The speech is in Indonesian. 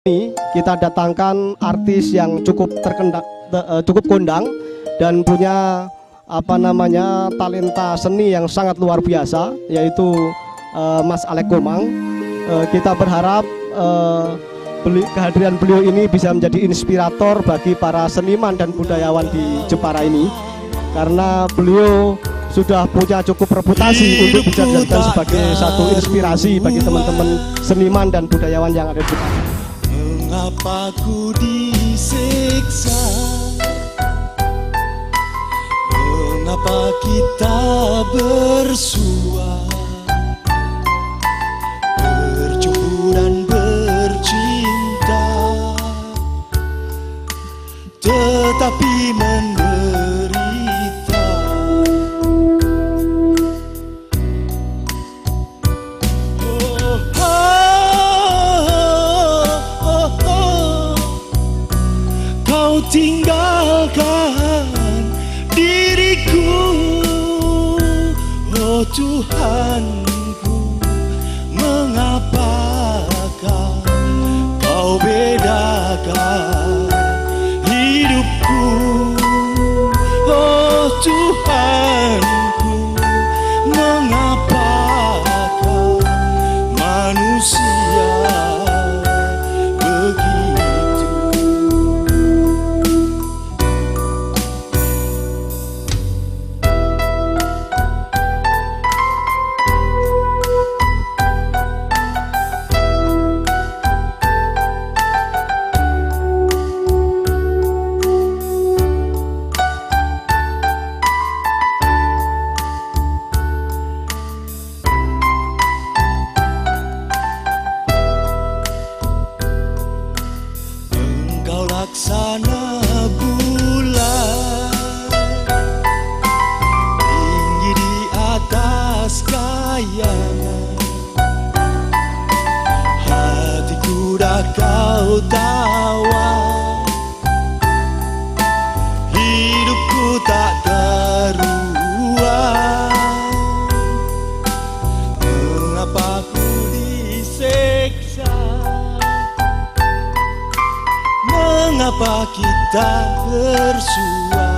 Ini kita datangkan artis yang cukup kondang dan punya talenta seni yang sangat luar biasa, yaitu Mas Alek Komang. Kita berharap kehadiran beliau ini bisa menjadi inspirator bagi para seniman dan budayawan di Jepara ini, karena beliau sudah punya cukup reputasi untuk bisa dijadikan sebagai satu inspirasi bagi teman-teman seniman dan budayawan yang ada di Jepara. Mengapa ku disiksa? Mengapa kita bersua, berjumpa dan bercinta, tetapi menderita? Kau tinggalkan diriku, oh Tuhanku, mengapakah kau bedakan hidupku, oh Tuhanku, mengapakah manusia begitu? Laksana bulan tinggi di atas kayangan, hatiku dah kau tawan, hidupku tak karuan. Mengapa ku disiksa? Mengapa kita bersua,